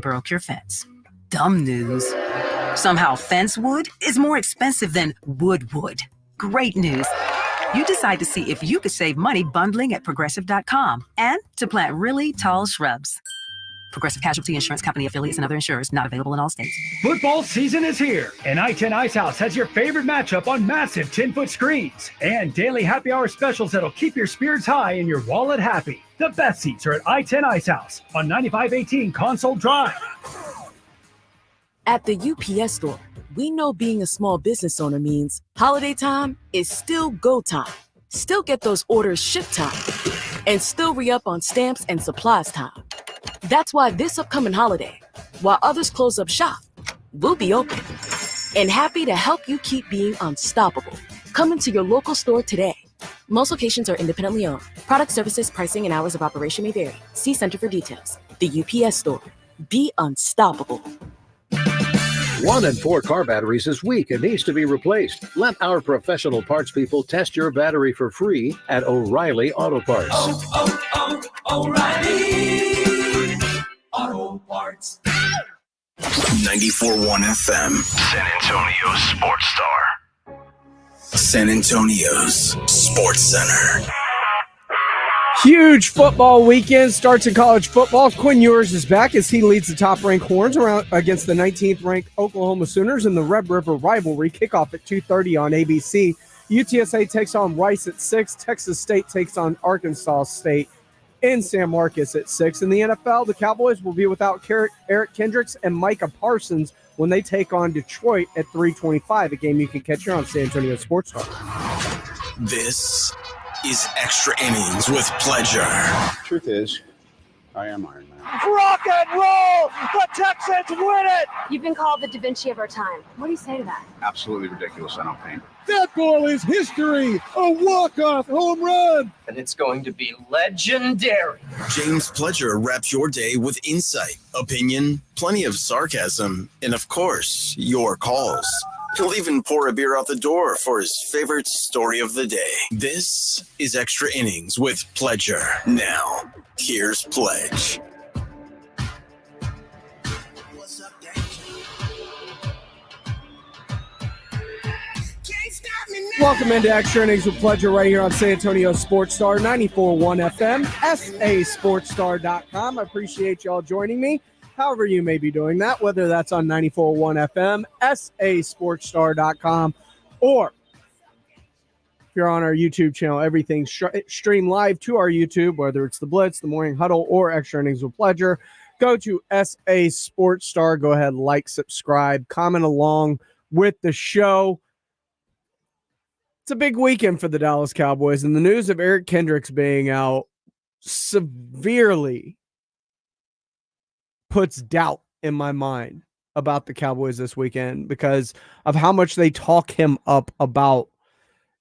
broke your fence. Dumb news. Somehow fence wood is more expensive than wood. Great news. You decide to see if you could save money bundling at Progressive.com and to plant really tall shrubs. Progressive Casualty Insurance Company affiliates and other insurers not available in all states. Football season is here, and I-10 Ice House has your favorite matchup on massive 10-foot screens and daily happy hour specials that'll keep your spirits high and your wallet happy. The best seats are at I-10 Ice House on 9518 Console Drive. At the UPS Store, we know being a small business owner means holiday time is still go time. Still get those orders shipped time. And still re-up on stamps and supplies time. That's why this upcoming holiday, while others close up shop, we'll be open and happy to help you keep being unstoppable. Come into your local store today. Most locations are independently owned. Product, services, pricing, and hours of operation may vary. See Center for details. The UPS Store. Be unstoppable. 1 in 4 car batteries is weak and needs to be replaced. Let our professional parts people test your battery for free at O'Reilly Auto Parts. O'Reilly Auto Parts. 94.1 FM, San Antonio's Sports Star. San Antonio's Sports Center. Huge football weekend starts in college football. Quinn Ewers is back as he leads the top-ranked Horns around against the 19th-ranked Oklahoma Sooners in the Red River rivalry. Kickoff at 2:30 on ABC. UTSA takes on Rice at 6. Texas State takes on Arkansas State in San Marcos at 6. In the NFL, the Cowboys will be without Eric Kendricks and Micah Parsons when they take on Detroit at 3:25, a game you can catch here on San Antonio Sports Star. This is Extra Innings with Pleasure. Truth is, I am Iron Man. Rock and roll! The Texans win it! You've been called the Da Vinci of our time. What do you say to that? Absolutely ridiculous. I don't paint. That ball is history! A walk-off home run! And it's going to be legendary. James Pledger wraps your day with insight, opinion, plenty of sarcasm, and of course, your calls. He'll even pour a beer out the door for his favorite story of the day. This is Extra Innings with Pledger. Now, here's Pledge. What's up, Welcome into Extra Innings with Pledger right here on San Antonio Sports Star, 94.1 FM, sasportstar.com. I appreciate y'all joining me. However you may be doing that, whether that's on 94.1 FM, sasportstar.com, or if you're on our YouTube channel, everything's streamed live to our YouTube, whether it's The Blitz, The Morning Huddle, or Extra Innings with Pledger. Go to SA Sports Star. Go ahead, like, subscribe, comment along with the show. It's a big weekend for the Dallas Cowboys, and the news of Eric Kendricks being out severely puts doubt in my mind about the Cowboys this weekend because of how much they talk him up about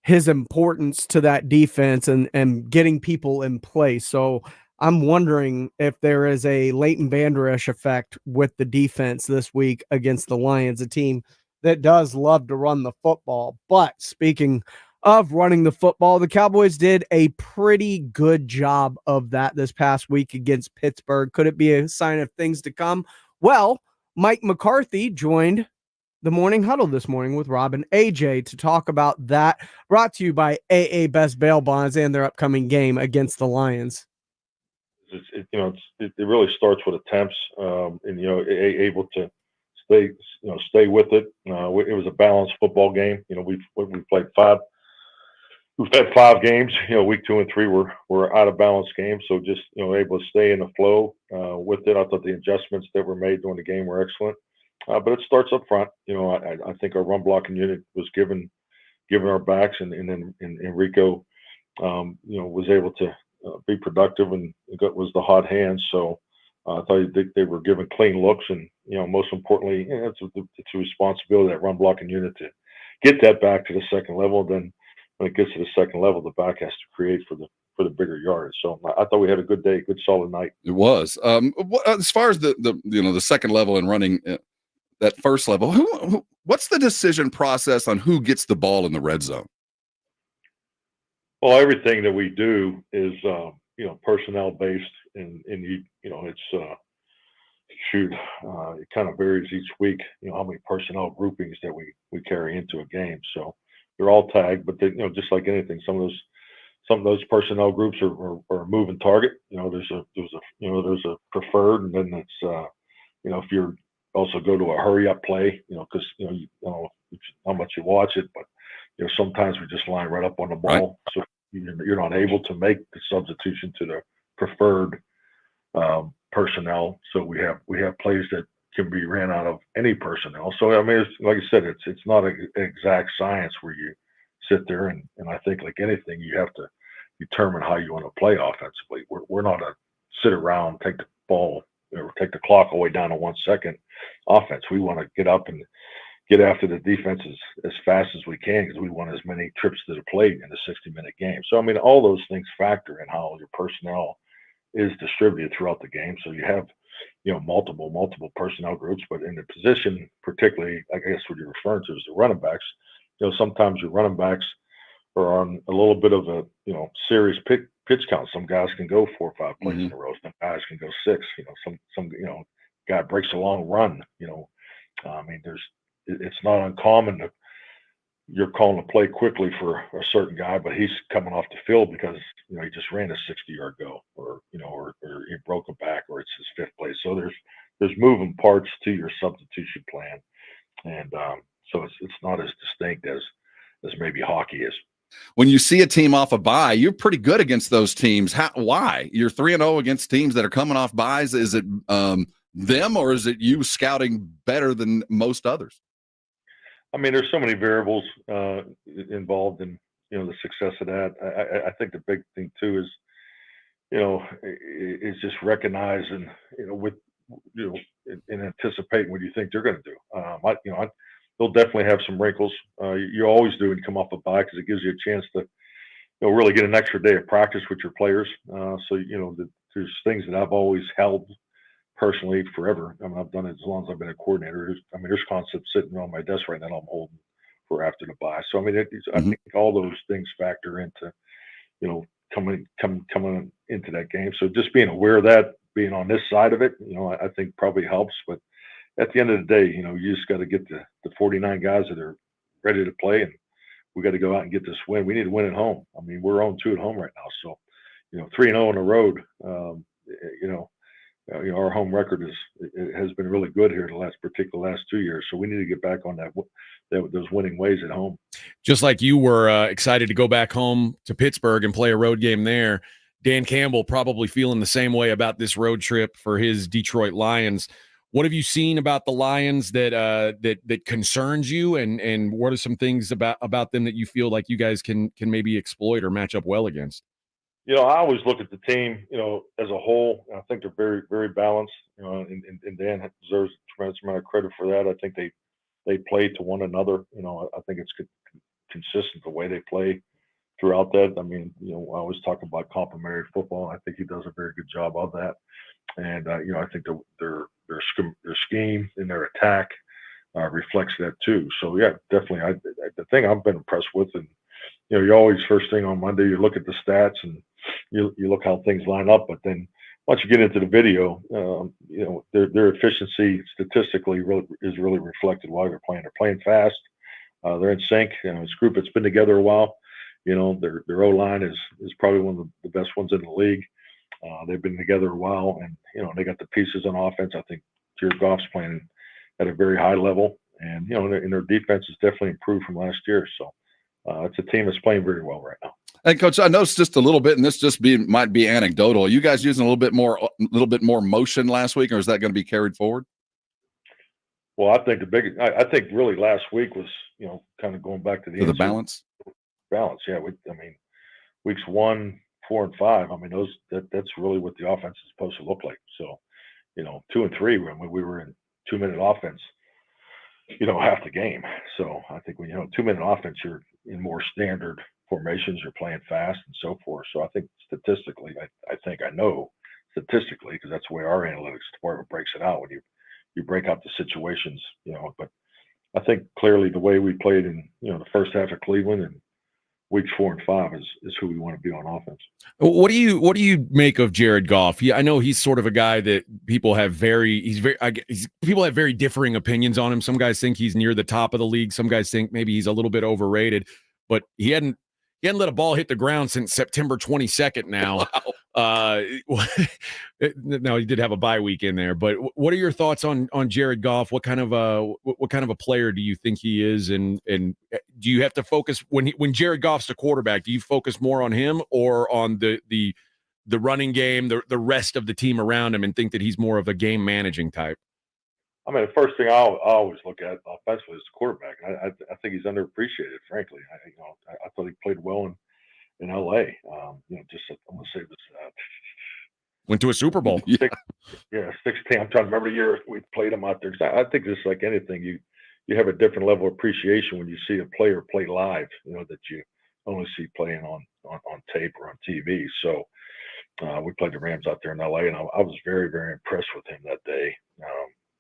his importance to that defense and getting people in place. So I'm wondering if there is a Leighton Vander Esch effect with the defense this week against the Lions, a team that does love to run the football. But speaking of running the football, the Cowboys did a pretty good job of that this past week against Pittsburgh. Could it be a sign of things to come? Well, Mike McCarthy joined the Morning Huddle this morning with Rob and AJ to talk about that. Brought to you by AA Best Bail Bonds and their upcoming game against the Lions. It really starts with attempts, and able to stay with it. It was a balanced football game. We played five. We've had 5 games. Week 2 and 3 were out of balance games. So just able to stay in the flow with it. I thought the adjustments that were made during the game were excellent. But it starts up front. I think our run blocking unit was given our backs, and then Enrico, was able to be productive, and it was the hot hands. So I thought they were given clean looks, and most importantly, it's a responsibility of that run blocking unit to get that back to the second level. Then when it gets to the second level, the back has to create for the bigger yards. So I thought we had a good day, good solid night. It was. As far as the second level and running that first level, what's the decision process on who gets the ball in the red zone? Well, everything that we do is personnel based, and it's shoot, it kind of varies each week. How many personnel groupings that we carry into a game. So they're all tagged, but just like anything, some of those personnel groups are a moving target. There's a preferred, and then it's if you're also go to a hurry up play, because you know how much you watch it, but sometimes we just line right up on the ball, so you're not able to make the substitution to the preferred personnel. So we have plays that can be ran out of any personnel. So I mean, like I said, it's not an exact science where you sit there and I think like anything, you have to determine how you want to play offensively. We're not a sit around, take the ball, or take the clock all the way down to 1 second offense. We want to get up and get after the defense as fast as we can because we want as many trips to the plate in a 60-minute game. So I mean, all those things factor in how your personnel is distributed throughout the game. So you have multiple personnel groups, but in the position, particularly, I guess what you're referring to is the running backs. Sometimes your running backs are on a little bit of a serious pitch count. Some guys can go 4 or 5 plays in a row. Some guys can go 6. Some guy breaks a long run. I mean, it's not uncommon to you're calling a play quickly for a certain guy, but he's coming off the field because he just ran a 60-yard go, or he broke a back, or it's his 5th play. So there's moving parts to your substitution plan, and so it's not as distinct as maybe hockey is. When you see a team off a bye, you're pretty good against those teams. Why? You're 3-0 against teams that are coming off byes. Is it them, or is it you scouting better than most others? I mean, there's so many variables involved in the success of that. I think the big thing too is is just recognizing with and anticipating what you think they're going to do. They'll definitely have some wrinkles. You always do when you come off a bye because it gives you a chance to really get an extra day of practice with your players. So there's things that I've always held personally forever. I mean, I've done it as long as I've been a coordinator. I mean, there's concepts sitting on my desk right now I'm holding for after the bye. So I mean, I think all those things factor into coming into that game. So just being aware of that, being on this side of it, I think probably helps. But at the end of the day, you just got to get the 49 guys that are ready to play, and we got to go out and get this win. We need to win at home. I mean, we're 0-2 at home right now, so 3-0 on the road. Our home record has been really good here the last 2 years. So we need to get back on those winning ways at home. Just like you were excited to go back home to Pittsburgh and play a road game there, Dan Campbell probably feeling the same way about this road trip for his Detroit Lions. What have you seen about the Lions that concerns you, and what are some things about them that you feel like you guys can maybe exploit or match up well against? I always look at the team, as a whole. I think they're very, very balanced. And Dan deserves a tremendous amount of credit for that. I think they play to one another. I think it's consistent the way they play throughout that. I mean, I always talk about complementary football. I think he does a very good job of that. And I think their scheme and their attack reflects that too. So yeah, definitely. The thing I've been impressed with, and you always first thing on Monday you look at the stats and you look how things line up, but then once you get into the video, their efficiency statistically is really reflected while they're playing. They're playing fast. They're in sync. It's a group that's been together a while. Their O-line is probably one of the best ones in the league. They've been together a while, and they got the pieces on offense. I think Jared Goff's playing at a very high level, and and their defense has definitely improved from last year. So it's a team that's playing very well right now. And Coach, I noticed just a little bit, and this might be anecdotal. Are you guys using a little bit more motion last week, or is that going to be carried forward? Well, I think I think really last week was kind of going back to the balance. Balance, yeah. I mean, weeks 1, 4, and 5. I mean, that's really what the offense is supposed to look like. So, 2 and 3 when we were in 2-minute offense, half the game. So I think when 2-minute offense, you're in more standard formations, you're playing fast and so forth. So I think statistically, I know statistically, because that's the way our analytics department breaks it out when you break out the situations, but I think clearly the way we played in the first half of Cleveland and weeks 4 and 5 is who we want to be on offense. What do you make of Jared Goff? I know he's sort of a guy that people have very differing opinions on him. Some guys think he's near the top of the league. Some guys think maybe he's a little bit overrated. But he hadn't let a ball hit the ground since September 22nd. Now, now he did have a bye week in there. But what are your thoughts on Jared Goff? What kind of a player do you think he is? And do you have to focus when Jared Goff's the quarterback? Do you focus more on him or on the running game, the rest of the team around him, and think that he's more of a game managing type? I mean, the first thing I always look at offensively is the quarterback. I think he's underappreciated, frankly. I thought he played well in L.A. Just I'm gonna say this. Went to a Super Bowl. 16. I'm trying to remember the year we played him out there. I think just like anything, you have a different level of appreciation when you see a player play live. That you only see playing on tape or on TV. So we played the Rams out there in L.A. and I was very, very impressed with him that day.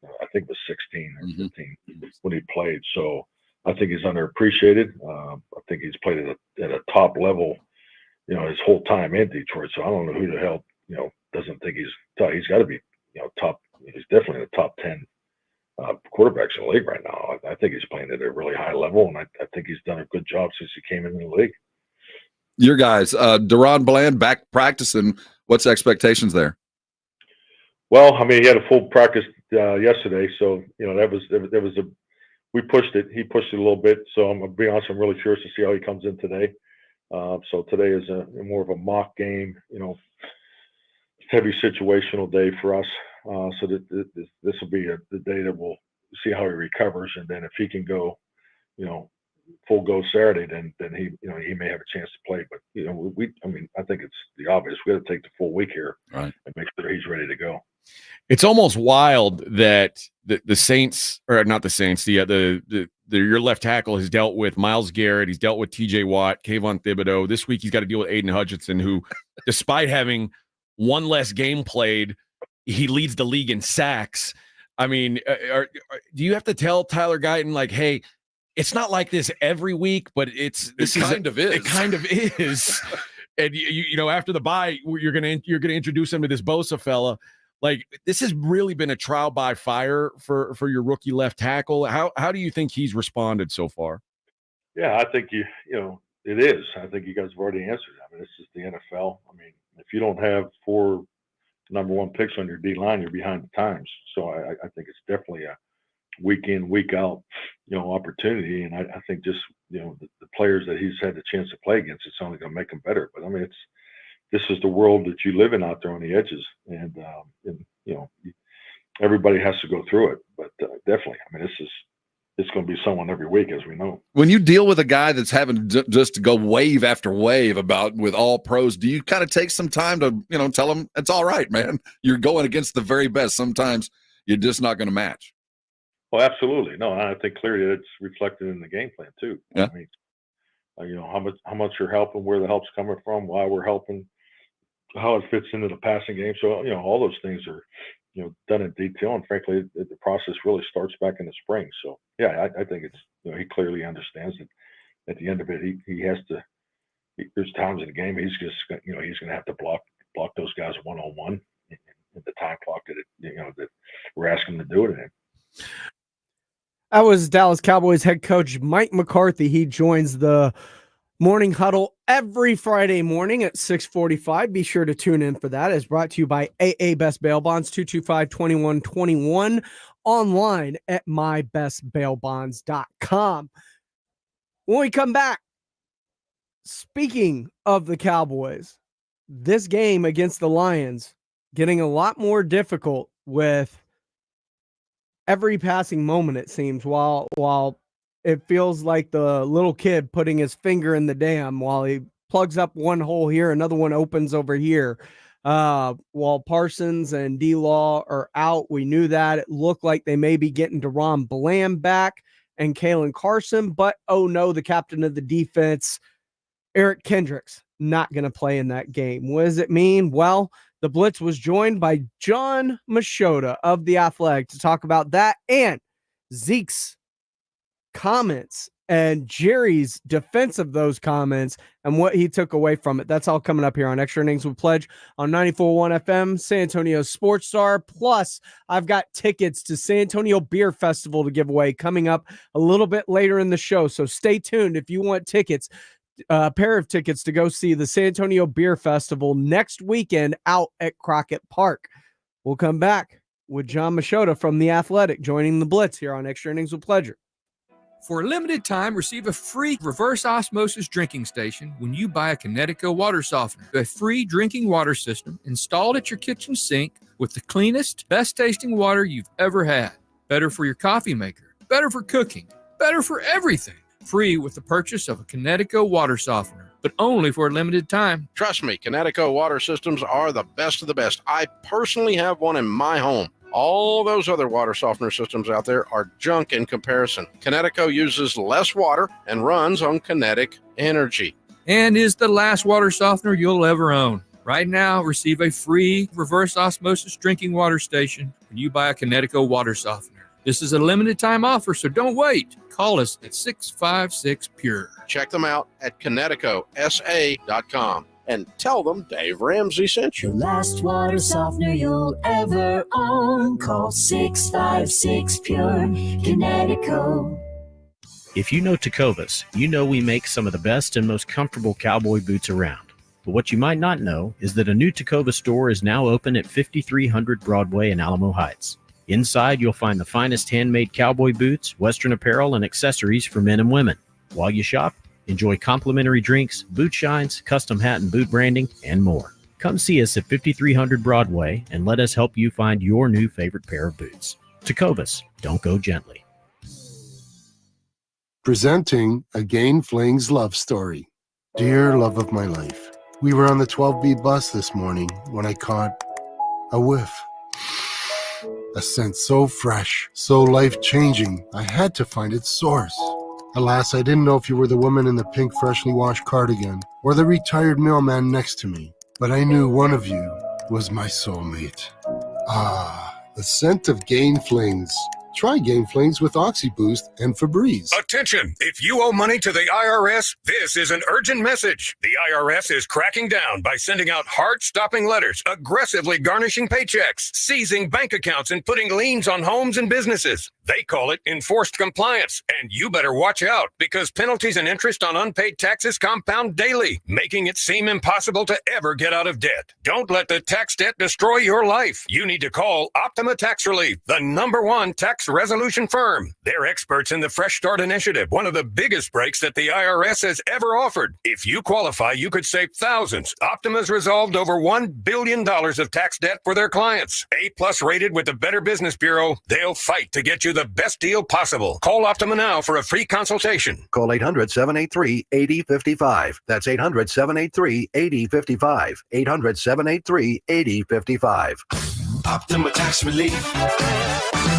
I think it was 16 or 15 when he played. So I think he's underappreciated. I think he's played at a top level, his whole time in Detroit. So I don't know who the hell, doesn't think he's got to be, top. He's definitely in the top 10 quarterbacks in the league right now. I think he's playing at a really high level, and I think he's done a good job since he came into the league. Your guys, Deron Bland back practicing. What's expectations there? Well, I mean, he had a full practice yesterday, so we pushed it. He pushed it a little bit. So I'm gonna be honest, I'm really curious to see how he comes in today. So today is more of a mock game, heavy situational day for us. So this will be the day that we'll see how he recovers, and then if he can go, full go Saturday, then he he may have a chance to play. But I think it's the obvious. We got to take the full week here, right, and make sure he's ready to go. It's almost wild that the Saints, or not the Saints, your left tackle has dealt with Myles Garrett, he's dealt with T.J. Watt, Kayvon Thibodeau. This week he's got to deal with Aiden Hutchinson, who, despite having one less game played, he leads the league in sacks. I mean, do you have to tell Tyler Guyton, like, hey, it's not like this every week, but it kind of is. And after the bye, you're gonna introduce him to this Bosa fella. Like, this has really been a trial by fire for your rookie left tackle. How do you think he's responded so far? Yeah, I think it is. I think you guys have already answered. I mean, this is the NFL. I mean, if you don't have 4 number 1 picks on your D line, you're behind the times. So I think it's definitely a week in, week out, opportunity. And I think just, the players that he's had the chance to play against, it's only going to make them better. But I mean, this is the world that you live in out there on the edges, and everybody has to go through it. But definitely, I mean, it's going to be someone every week, as we know. When you deal with a guy that's having just to go wave after wave with all pros, do you kind of take some time to tell him it's all right, man? You're going against the very best. Sometimes you're just not going to match. Well, absolutely. No, I think clearly it's reflected in the game plan too. Yeah. I mean, how much you're helping, where the help's coming from, why we're helping, how it fits into the passing game. So, all those things are, done in detail. And frankly, the process really starts back in the spring. So, yeah, I think it's, he clearly understands that at the end of it, he has to, there's times in the game, he's just, he's going to have to block those guys one-on-one in the time clock that we're asking him to do it in. That was Dallas Cowboys head coach Mike McCarthy. He joins the Morning Huddle every Friday morning at 6:45. Be sure to tune in for that. It's brought to you by AA Best Bail Bonds, 225-2121, online at mybestbailbonds.com. When we come back, speaking of the Cowboys, this game against the Lions getting a lot more difficult with every passing moment, it seems, while it feels like the little kid putting his finger in the dam while he plugs up one hole here, another one opens over here. While Parsons and D-Law are out, we knew that. It looked like they may be getting Deron Bland back and Kalen Carson, but oh no, the captain of the defense, Eric Kendricks, not going to play in that game. What does it mean? Well, the Blitz was joined by John Machota of The Athletic to talk about that and Zeke's comments and Jerry's defense of those comments and what he took away from it. That's all coming up here on Extra Innings with Pledge on 94.1 FM, San Antonio Sports Star. Plus, I've got tickets to San Antonio Beer Festival to give away coming up a little bit later in the show. So stay tuned if you want tickets, a pair of tickets to go see the San Antonio Beer Festival next weekend out at Crockett Park. We'll come back with John Machota from The Athletic joining the Blitz here on Extra Innings with Pleasure. For a limited time, receive a free reverse osmosis drinking station when you buy a Connecticut water softener. A free drinking water system installed at your kitchen sink with the cleanest, best tasting water you've ever had. Better for your coffee maker, better for cooking, better for everything. Free with the purchase of a Connecticut water softener, but only for a limited time. Trust me, Connecticut water systems are the best of the best. I personally have one in my home. All those other water softener systems out there are junk in comparison. Connecticut uses less water and runs on kinetic energy. And is the last water softener you'll ever own. Right now, receive a free reverse osmosis drinking water station when you buy a Connecticut water softener. This is a limited time offer, so don't wait. Call us at 656-PURE. Check them out at ConnecticutSA.com. And tell them Dave Ramsey sent you. The last water softener you'll ever own. Call 656-PURE. Kinetico. If you know Tecovas, you know we make some of the best and most comfortable cowboy boots around. But what you might not know is that a new Tecovas store is now open at 5300 Broadway in Alamo Heights. Inside, you'll find the finest handmade cowboy boots, Western apparel, and accessories for men and women. While you shop, enjoy complimentary drinks, boot shines, custom hat and boot branding, and more. Come see us at 5300 Broadway and let us help you find your new favorite pair of boots. Tecovas, don't go gently. Presenting a Gain Flings love story. Dear love of my life, we were on the 12B bus this morning when I caught a whiff. A scent so fresh, so life-changing, I had to find its source. Alas, I didn't know if you were the woman in the pink freshly washed cardigan or the retired mailman next to me, but I knew one of you was my soulmate. Ah, the scent of Gain Flings. Try Gain Flings with OxyBoost and Febreze. Attention! If you owe money to the IRS, this is an urgent message. The IRS is cracking down by sending out heart-stopping letters, aggressively garnishing paychecks, seizing bank accounts, and putting liens on homes and businesses. They call it enforced compliance, and you better watch out because penalties and interest on unpaid taxes compound daily, making it seem impossible to ever get out of debt. Don't let the tax debt destroy your life. You need to call Optima Tax Relief, the #1 tax resolution firm. They're experts in the Fresh Start Initiative, one of the biggest breaks that the IRS has ever offered. If you qualify, you could save thousands. Optima's resolved over $1 billion of tax debt for their clients. A+ rated with the Better Business Bureau, they'll fight to get you the best deal possible. Call Optima now for a free consultation. Call 800-783-8055. That's 800-783-8055. 800-783-8055. Optima Tax Relief.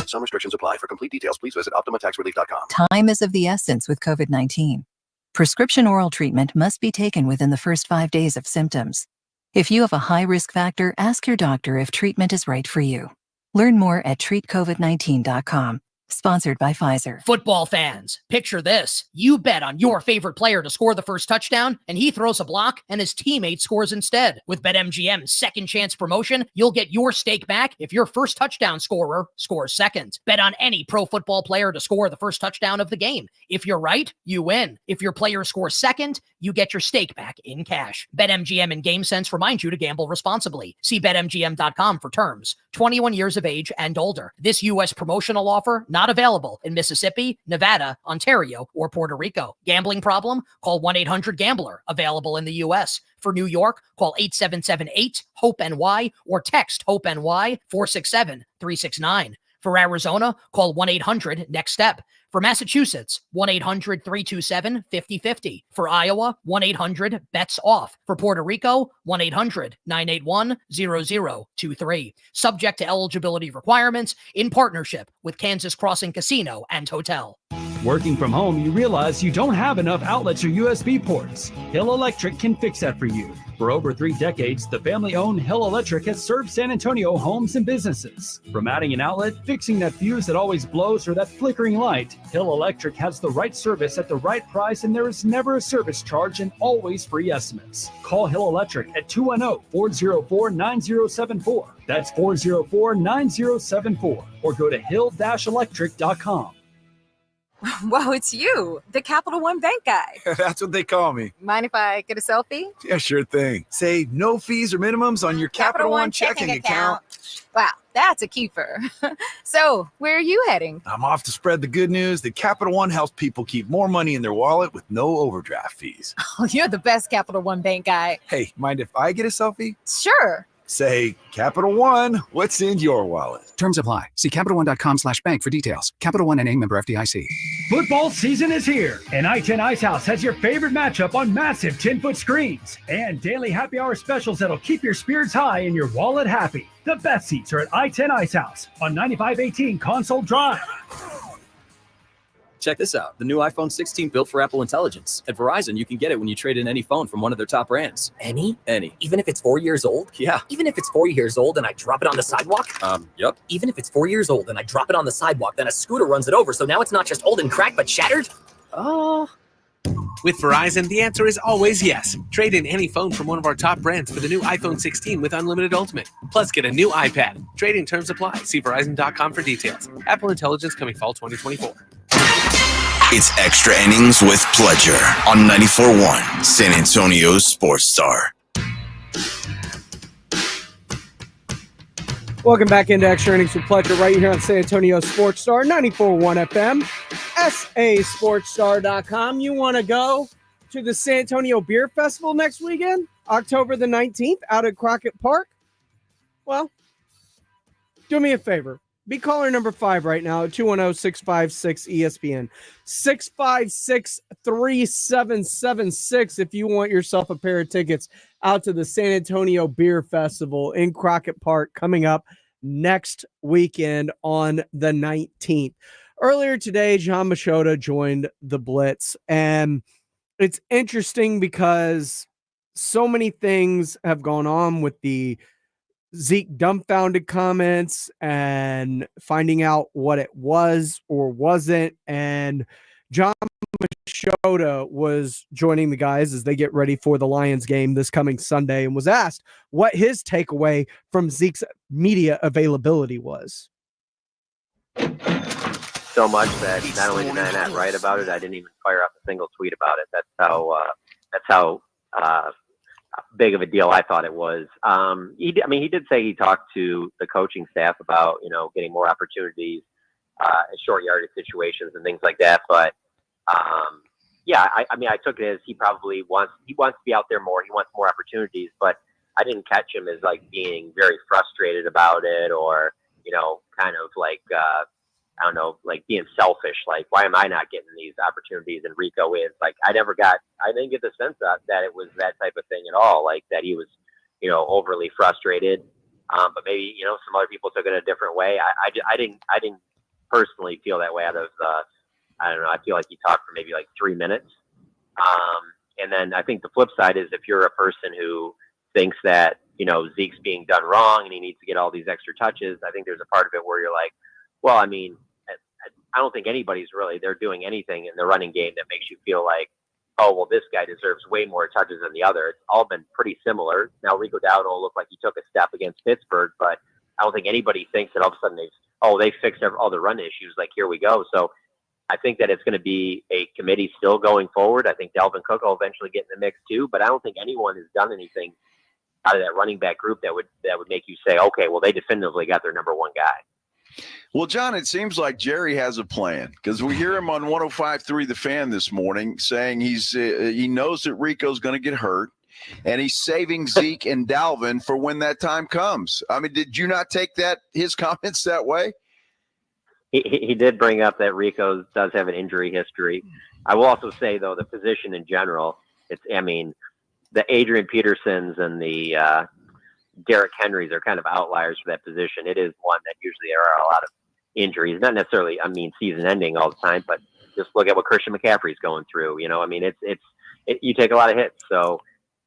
Some restrictions apply. For complete details, please visit OptimaTaxRelief.com. Time is of the essence with COVID-19. Prescription oral treatment must be taken within the first 5 days of symptoms. If you have a high risk factor, ask your doctor if treatment is right for you. Learn more at treatcovid19.com. Sponsored by Pfizer. Football fans, picture this. You bet on your favorite player to score the first touchdown, and he throws a block, and his teammate scores instead. With BetMGM's second chance promotion, you'll get your stake back if your first touchdown scorer scores second. Bet on any pro football player to score the first touchdown of the game. If you're right, you win. If your player scores second, you get your stake back in cash. BetMGM and GameSense remind you to gamble responsibly. See BetMGM.com for terms. 21 years of age and older. This U.S. promotional offer not available in Mississippi, Nevada, Ontario, or Puerto Rico. Gambling problem? Call 1-800-GAMBLER. Available in the U.S. For New York, call 877-8-HOPE-NY or text HOPE-NY 467-369. For Arizona, call 1-800-NEXT-STEP. For Massachusetts, 1-800-327-5050. For Iowa, 1-800-BETS-OFF. For Puerto Rico, 1-800-981-0023. Subject to eligibility requirements in partnership with Kansas Crossing Casino and Hotel. Working from home, you realize you don't have enough outlets or USB ports. Hill Electric can fix that for you. For over 3 decades, the family-owned Hill Electric has served San Antonio homes and businesses. From adding an outlet, fixing that fuse that always blows, or that flickering light, Hill Electric has the right service at the right price, and there is never a service charge and always free estimates. Call Hill Electric at 210-404-9074. That's 404-9074. Or go to hill-electric.com. Whoa, it's you, the Capital One Bank guy. That's what they call me. Mind if I get a selfie? Yeah, sure thing. Say no fees or minimums on your Capital One checking account. Wow, that's a keeper. So, where are you heading? I'm off to spread the good news that Capital One helps people keep more money in their wallet with no overdraft fees. Oh, you're the best Capital One Bank guy. Hey, mind if I get a selfie? Sure. Say, Capital One, what's in your wallet? Terms apply. See CapitalOne.com/bank for details. Capital One NA, member FDIC. Football season is here, and I-10 Ice House has your favorite matchup on massive 10-foot screens and daily happy hour specials that'll keep your spirits high and your wallet happy. The best seats are at I-10 Ice House on 9518 Console Drive. Check this out. The new iPhone 16 built for Apple Intelligence. At Verizon, you can get it when you trade in any phone from one of their top brands. Any? Any. Even if it's 4 years old? Yeah. Even if it's 4 years old and I drop it on the sidewalk? Yep. Even if it's 4 years old and I drop it on the sidewalk, then a scooter runs it over, so now it's not just old and cracked, but shattered? With Verizon, the answer is always yes. Trade in any phone from one of our top brands for the new iPhone 16 with Unlimited Ultimate. Plus, get a new iPad. Trade-in terms apply. See Verizon.com for details. Apple Intelligence coming fall 2024. It's Extra Innings with Pledger on 94.1 San Antonio's Sports Star. Welcome back into Extra Innings with Pledger right here on San Antonio Sports Star, 94.1 FM, sasportstar.com. You want to go to the San Antonio Beer Festival next weekend, October the 19th, out at Crockett Park? Well, do me a favor. Be caller number 5 right now at 210-656-ESPN. 656-3776 if you want yourself a pair of tickets out to the San Antonio Beer Festival in Crockett Park coming up next weekend on the 19th. Earlier today, John Machota joined the Blitz, and it's interesting because so many things have gone on with the Zeke dumbfounded comments and finding out what it was or wasn't. And John Machota was joining the guys as they get ready for the Lions game this coming Sunday and was asked what his takeaway from Zeke's media availability was. So much that not only did I not write about it, I didn't even fire up a single tweet about it. That's how big of a deal I thought it was. He did say he talked to the coaching staff about, getting more opportunities in short yardage situations and things like that. But I took it as he probably wants to be out there more. He wants more opportunities, but I didn't catch him as like being very frustrated about it or, kind of like, being selfish. Like, why am I not getting these opportunities and Rico is? Like, I didn't get the sense that it was that type of thing at all. Like that he was, overly frustrated. But maybe, some other people took it a different way. I didn't personally feel that way out of I don't know. I feel like he talked for maybe like 3 minutes. And then I think the flip side is if you're a person who thinks that, Zeke's being done wrong and he needs to get all these extra touches, I think there's a part of it where you're like, well, I don't think anybody's really, they're doing anything in the running game that makes you feel like, oh, well, this guy deserves way more touches than the other. It's all been pretty similar. Now, Rico Dowdle will look like he took a step against Pittsburgh, but I don't think anybody thinks that all of a sudden they fixed all the run issues. Like, here we go. So I think that it's going to be a committee still going forward. I think Dalvin Cook will eventually get in the mix too, but I don't think anyone has done anything out of that running back group that would make you say, okay, well, they definitively got their number one guy. Well, John, it seems like Jerry has a plan because we hear him on 105.3 The Fan this morning saying he knows that Rico's going to get hurt and he's saving Zeke and Dalvin for when that time comes. I mean, did you not take his comments that way? He did bring up that Rico does have an injury history. I will also say, though, the position in general, the Adrian Petersons and the Derrick Henrys are kind of outliers for that position. It is one that usually there are a lot of injuries, not necessarily, season ending all the time, but just look at what Christian McCaffrey's going through. You take a lot of hits. So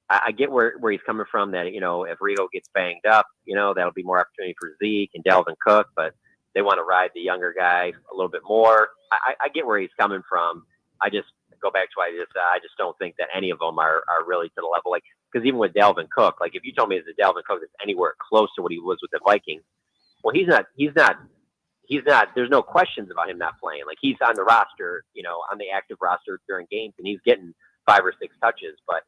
I get where he's coming from that, if Rico gets banged up, that'll be more opportunity for Zeke and Dalvin Cook. But they want to ride the younger guy a little bit more. I get where he's coming from. I just go back to what I just don't think that any of them are really to the level. Like, because even with Dalvin Cook, like if you told me it's a Dalvin Cook that's anywhere close to what he was with the Vikings, well, he's not. There's no questions about him not playing. Like, he's on the roster, on the active roster during games, and he's getting 5 or 6 touches. But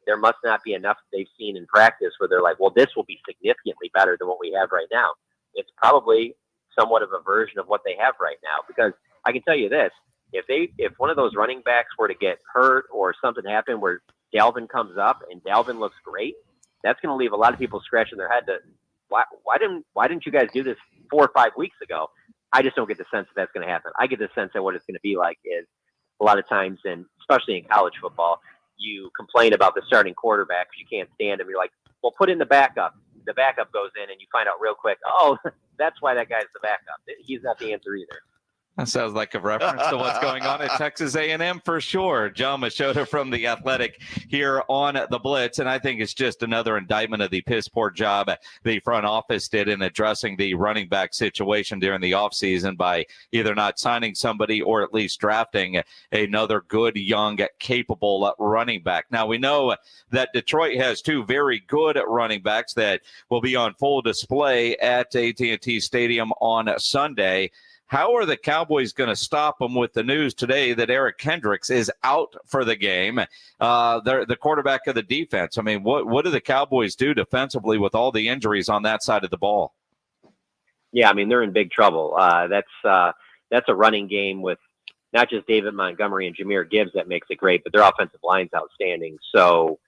there must not be enough they've seen in practice where they're like, well, this will be significantly better than what we have right now. It's probably somewhat of a version of what they have right now, because I can tell you this: if one of those running backs were to get hurt or something happen where Dalvin comes up and Dalvin looks great, that's going to leave a lot of people scratching their head to why didn't you guys do this 4 or 5 weeks ago? I just don't get the sense that that's going to happen. I get the sense that what it's going to be like is a lot of times, and especially in college football, you complain about the starting quarterback because you can't stand him. You're like, well, put in the backup. The backup goes in, and you find out real quick, oh, that's why that guy's the backup. He's not the answer either. That sounds like a reference to what's going on at Texas A&M for sure. John Machota from The Athletic here on The Blitz, and I think it's just another indictment of the piss poor job the front office did in addressing the running back situation during the offseason by either not signing somebody or at least drafting another good, young, capable running back. Now, we know that Detroit has 2 very good running backs that will be on full display at AT&T Stadium on Sunday. How are the Cowboys going to stop them with the news today that Eric Kendricks is out for the game, the quarterback of the defense? I mean, what do the Cowboys do defensively with all the injuries on that side of the ball? Yeah, I mean, they're in big trouble. That's a running game with not just David Montgomery and Jahmyr Gibbs that makes it great, but their offensive line's outstanding. So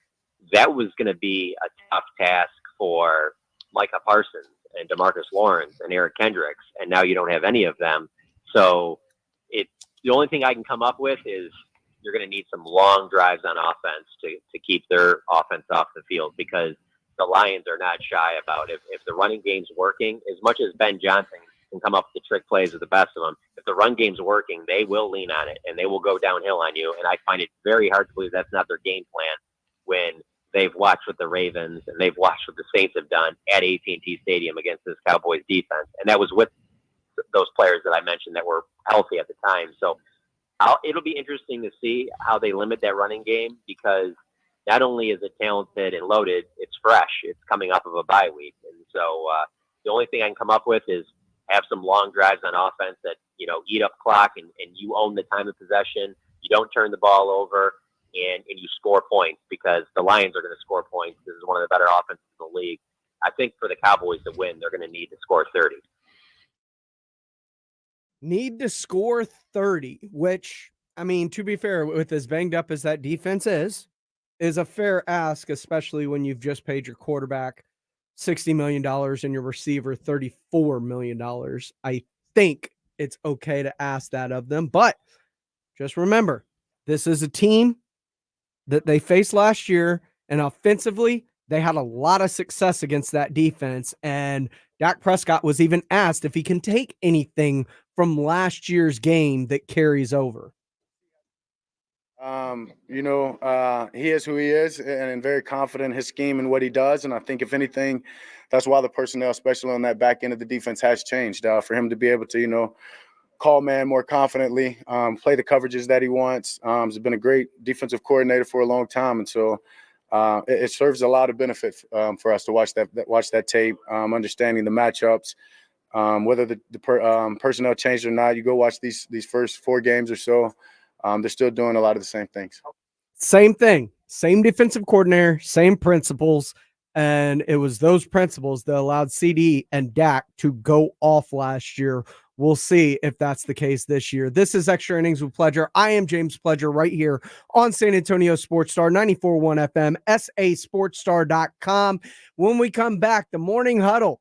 that was going to be a tough task for Micah Parsons and DeMarcus Lawrence and Eric Kendricks, and now you don't have any of them. So the only thing I can come up with is you're going to need some long drives on offense to keep their offense off the field, because the Lions are not shy about it. If the running game's working, as much as Ben Johnson can come up with the trick plays with the best of them, if the run game's working, they will lean on it and they will go downhill on you. And I find it very hard to believe that's not their game plan when they've watched what the Ravens and they've watched what the Saints have done at AT&T Stadium against this Cowboys defense. And that was with those players that I mentioned that were healthy at the time. So it'll be interesting to see how they limit that running game, because not only is it talented and loaded, it's fresh. It's coming up of a bye week. And so the only thing I can come up with is have some long drives on offense that, eat up clock and you own the time of possession. You don't turn the ball over. And you score points, because the Lions are going to score points. This is one of the better offenses in the league. I think for the Cowboys to win, they're going to need to score 30. Need to score 30, which, I mean, to be fair, with as banged up as that defense is a fair ask, especially when you've just paid your quarterback $60 million and your receiver $34 million. I think it's okay to ask that of them. But just remember, this is a team that they faced last year, and offensively, they had a lot of success against that defense. And Dak Prescott was even asked if he can take anything from last year's game that carries over. He is who he is, and very confident in his scheme and what he does. And I think, if anything, that's why the personnel, especially on that back end of the defense, has changed. For him to be able to, call man more confidently, play the coverages that he wants. He's been a great defensive coordinator for a long time, and so it serves a lot of benefit for us to watch that tape, understanding the matchups, whether the personnel changed or not. You go watch these first 4 games or so, they're still doing a lot of the same things. Same thing, same defensive coordinator, same principles. And it was those principles that allowed CD and Dak to go off last year. We'll see if that's the case this year. This is Extra Innings with Pledger. I am James Pledger right here on San Antonio Sports Star, 94.1 FM, sasportstar.com. When we come back, the morning huddle,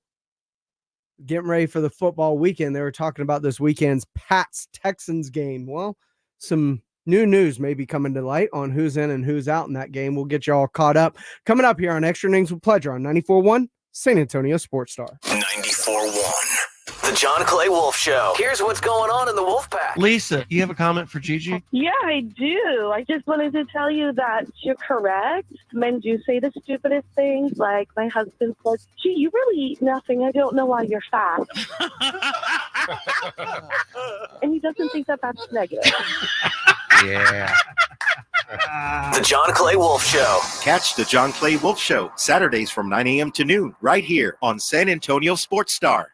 getting ready for the football weekend. They were talking about this weekend's Pats-Texans game. Well, some new news may be coming to light on who's in and who's out in that game. We'll get you all caught up. Coming up here on Extra Innings with Pledger on 94.1 San Antonio Sports Star. 94.1. The John Clay Wolf Show. Here's what's going on in the Wolf Pack. Lisa, you have a comment for Gigi? Yeah, I do. I just wanted to tell you that you're correct. Men do say the stupidest things. Like my husband says, gee, you really eat nothing. I don't know why you're fat. And he doesn't think that that's negative. Yeah. The John Clay Wolf Show. Catch the John Clay Wolf Show Saturdays from 9 a.m. to noon right here on San Antonio Sports Star.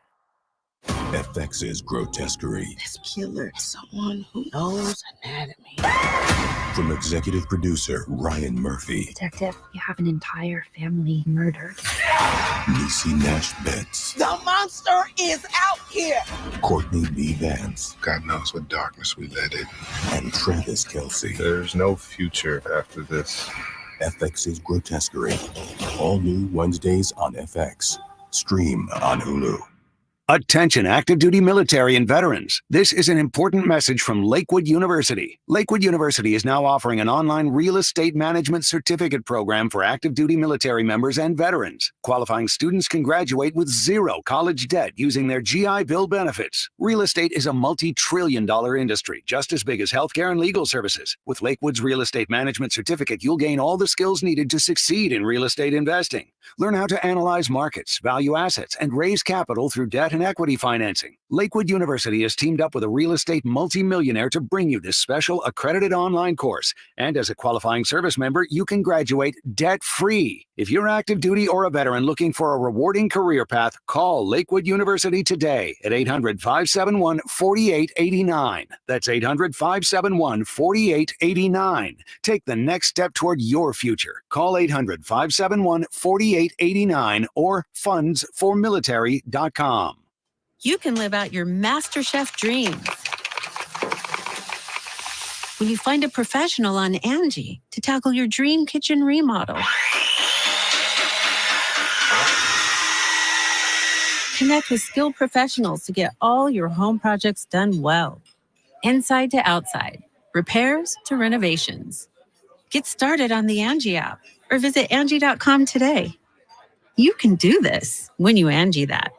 FX's Grotesquerie. This killer is someone who knows anatomy. From executive producer Ryan Murphy. Detective, you have an entire family murdered. Niecy Nash Betts. The monster is out here. Courtney B. Vance. God knows what darkness we let in. And Travis Kelsey. There's no future after this. FX's Grotesquerie. All new Wednesdays on FX. Stream on Hulu. Attention active duty military and veterans. This is an important message from Lakewood University. Lakewood University is now offering an online real estate management certificate program for active duty military members and veterans. Qualifying students can graduate with zero college debt using their GI Bill benefits. Real estate is a multi-trillion-dollar industry, just as big as healthcare and legal services. With Lakewood's real estate management certificate, you'll gain all the skills needed to succeed in real estate investing. Learn how to analyze markets, value assets, and raise capital through debt and equity financing. Lakewood University has teamed up with a real estate multimillionaire to bring you this special accredited online course. And as a qualifying service member, you can graduate debt-free. If you're active duty or a veteran looking for a rewarding career path, call Lakewood University today at 800-571-4889. That's 800-571-4889. Take the next step toward your future. Call 800-571-4889 or fundsformilitary.com. You can live out your MasterChef dreams when you find a professional on Angie to tackle your dream kitchen remodel. Connect with skilled professionals to get all your home projects done well. Inside to outside, repairs to renovations. Get started on the Angie app or visit Angie.com today. You can do this when you Angie that.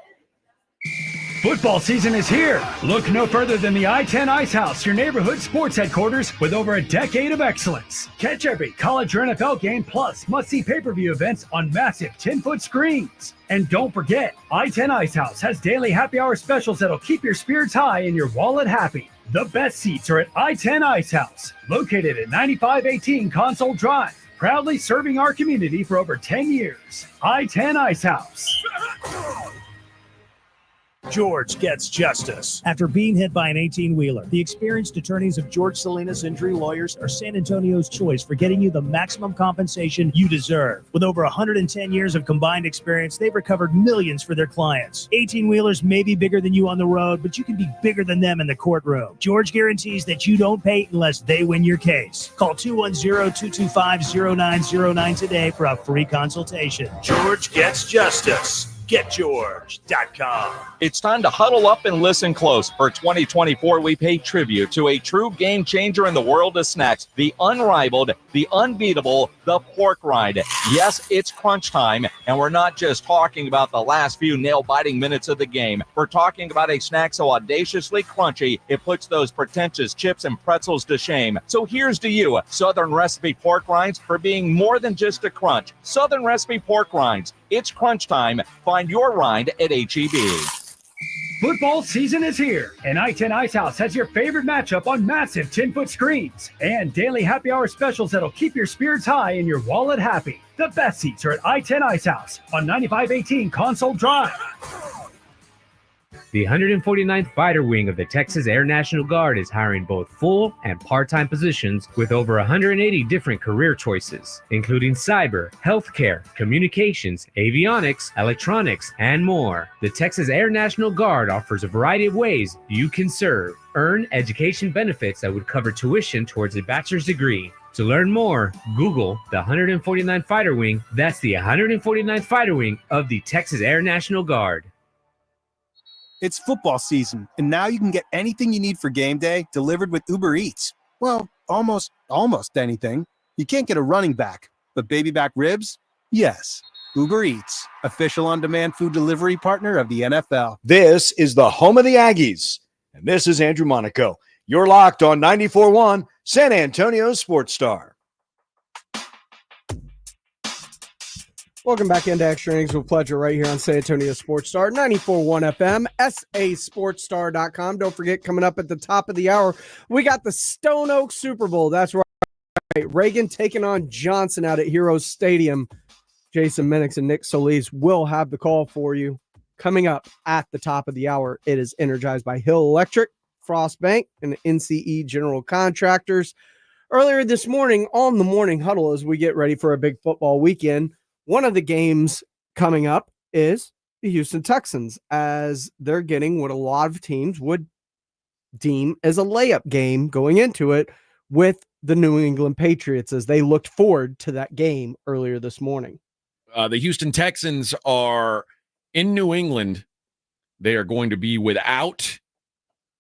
Football season is here. Look no further than the I-10 Ice House, your neighborhood sports headquarters with over a decade of excellence. Catch every college or NFL game plus must-see pay-per-view events on massive 10-foot screens. And don't forget, I-10 Ice House has daily happy hour specials that'll keep your spirits high and your wallet happy. The best seats are at I-10 Ice House, located at 9518 Console Drive, proudly serving our community for over 10 years. I-10 Ice House. George gets justice. After being hit by an 18-wheeler, the experienced attorneys of George Salinas Injury Lawyers are San Antonio's choice for getting you the maximum compensation you deserve. With over 110 years of combined experience, they've recovered millions for their clients. 18-wheelers may be bigger than you on the road, but you can be bigger than them in the courtroom. George guarantees that you don't pay unless they win your case. Call 210-225-0909 today for a free consultation. George gets justice. GetGeorge.com. It's time to huddle up and listen close. For 2024, we pay tribute to a true game changer in the world of snacks, the unrivaled, the unbeatable, the pork rind. Yes, it's crunch time, and we're not just talking about the last few nail-biting minutes of the game. We're talking about a snack so audaciously crunchy, it puts those pretentious chips and pretzels to shame. So here's to you, Southern Recipe Pork Rinds, for being more than just a crunch. Southern Recipe Pork Rinds. It's crunch time. Find your rind at H-E-B. Football season is here, and I-10 Ice House has your favorite matchup on massive 10-foot screens and daily happy hour specials that'll keep your spirits high and your wallet happy. The best seats are at I-10 Ice House on 9518 Console Drive. The 149th Fighter Wing of the Texas Air National Guard is hiring both full and part-time positions with over 180 different career choices, including cyber, healthcare, communications, avionics, electronics, and more. The Texas Air National Guard offers a variety of ways you can serve. Earn education benefits that would cover tuition towards a bachelor's degree. To learn more, Google the 149th Fighter Wing. That's the 149th Fighter Wing of the Texas Air National Guard. It's football season, and now you can get anything you need for game day delivered with Uber Eats. Well, almost anything. You can't get a running back, but baby back ribs? Yes. Uber Eats, official on-demand food delivery partner of the NFL. This is the home of the Aggies, and this is Andrew Monaco. You're locked on 94.1 San Antonio Sports Star. Welcome back into Extra Innings with Pleasure right here on San Antonio Sports Star, 94.1 FM, sasportstar.com. Don't forget, coming up at the top of the hour, we got the Stone Oak Super Bowl. That's right. Reagan taking on Johnson out at Heroes Stadium. Jason Minix and Nick Solis will have the call for you. Coming up at the top of the hour, it is energized by Hill Electric, Frost Bank, and NCE General Contractors. Earlier this morning on the Morning Huddle, as we get ready for a big football weekend, one of the games coming up is the Houston Texans, as they're getting what a lot of teams would deem as a layup game going into it with the New England Patriots, as they looked forward to that game earlier this morning. The Houston Texans are in New England. They are going to be without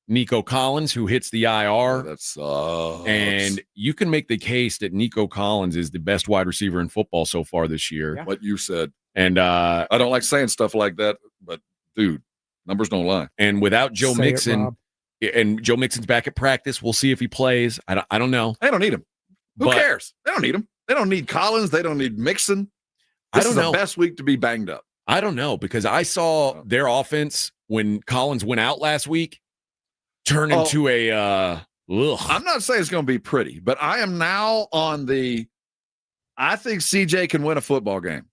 Nico Collins, who hits the IR. Oh, that sucks. And you can make the case that Nico Collins is the best wide receiver in football so far this year. What you said. And I don't like saying stuff like that, but dude, numbers don't lie. And without Joe Say it, Mixon, Rob. and Joe Mixon's back at practice, we'll see if he plays. I don't know. They don't need him. Who But- cares? They don't need him. They don't need Collins. They don't need Mixon. I This don't is know. the best week to be banged up. I don't know, because I saw their offense when Collins went out last week turn Oh. into a I'm not saying it's going to be pretty, but I am now on the I think CJ can win a football game.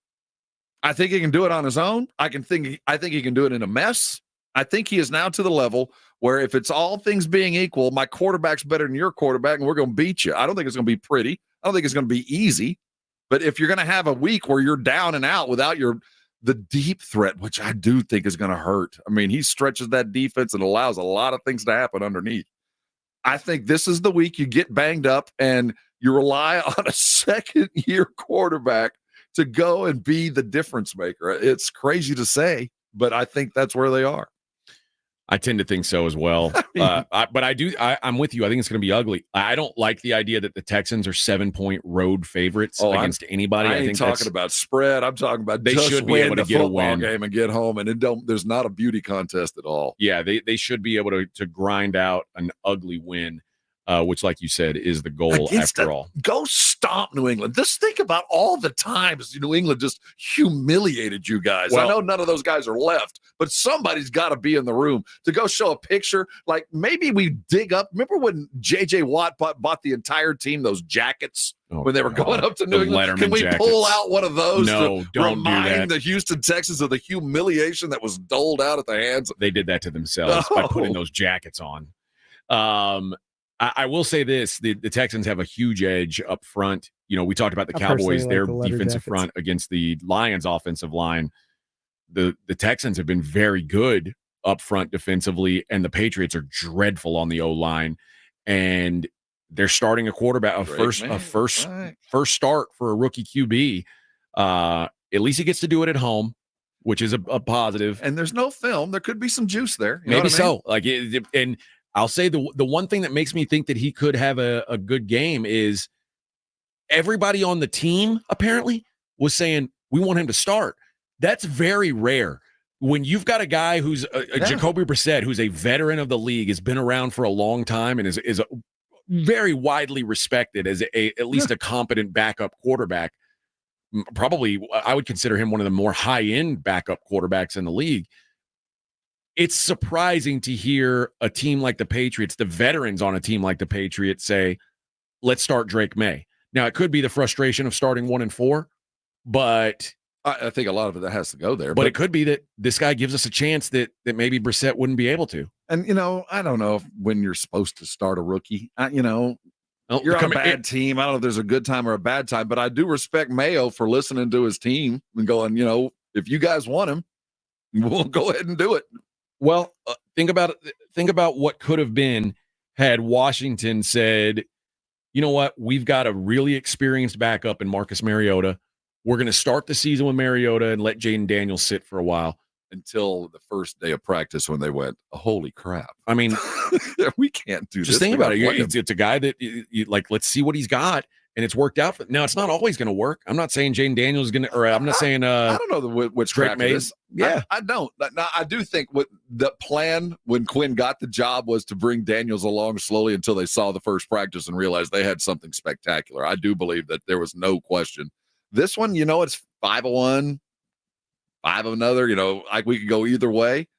I think he can do it on his own. I think he can do it in a mess. I think he is now to the level where if it's all things being equal, my quarterback's better than your quarterback and we're going to beat you. I don't think it's going to be pretty. I don't think it's going to be easy. But if you're going to have a week where you're down and out without the deep threat, which I do think is going to hurt. I mean, he stretches that defense and allows a lot of things to happen underneath. I think this is the week you get banged up and you rely on a second-year quarterback to go and be the difference maker. It's crazy to say, but I think that's where they are. I tend to think so as well. But I'm with you. I think it's going to be ugly. I don't like the idea that the Texans are 7-point road favorites against anybody. I ain't think talking about spread. I'm talking about they just should be win able to the get a football win game and get home. And there's not a beauty contest at all. Yeah, they should be able to grind out an ugly win, which, like you said, is the goal after all. Go stomp New England. Just think about all the times New England just humiliated you guys. Well, I know none of those guys are left, but somebody's got to be in the room to go show a picture. Like maybe we dig up. Remember when J.J. Watt bought the entire team those jackets when they were going up to New England? Can we pull out one of those No, to don't remind do that. the Houston Texans of the humiliation that was doled out at the hands? They did that to themselves by putting those jackets on. I will say this: the Texans have a huge edge up front. You know, we talked about the I personally Cowboys, like their the leather defensive jackets. front against the Lions' offensive line. The Texans have been very good up front defensively, and the Patriots are dreadful on the O-line. And they're starting a quarterback, first start for a rookie QB. At least he gets to do it at home, which is a positive. And there's no film. There could be some juice there. You know Maybe what I mean? so. Like, and I'll say the one thing that makes me think that he could have a good game is everybody on the team apparently was saying we want him to start. That's very rare. When you've got a guy who's Jacoby Brissett, who's a veteran of the league, has been around for a long time and is very widely respected as at least a competent backup quarterback. Probably, I would consider him one of the more high-end backup quarterbacks in the league. It's surprising to hear a team like the Patriots, the veterans on a team like the Patriots, say, let's start Drake May. Now, it could be the frustration of starting 1-4, but I think a lot of it has to go there. But it could be that this guy gives us a chance that maybe Brissett wouldn't be able to. And, I don't know when you're supposed to start a rookie. You're on a bad team. I don't know if there's a good time or a bad time, but I do respect Mayo for listening to his team and going, if you guys want him, we'll go ahead and do it. Well, think about it. Think about what could have been had Washington said, you know what, we've got a really experienced backup in Marcus Mariota. We're going to start the season with Mariota and let Jaden Daniels sit for a while. Until the first day of practice when they went, holy crap. I mean, we can't do this. Just think about it. It's a guy that, like, let's see what he's got. and it's worked out. Now it's not always going to work. I'm not saying Jaden Daniels is going to, or I'm not saying I don't know which Drake crap May it is. Yeah, I don't. Now, I do think what the plan when Quinn got the job was to bring Daniels along slowly until they saw the first practice and realized they had something spectacular. I do believe that there was no question. This one, it's 5 of one, 5 of another. Like we could go either way.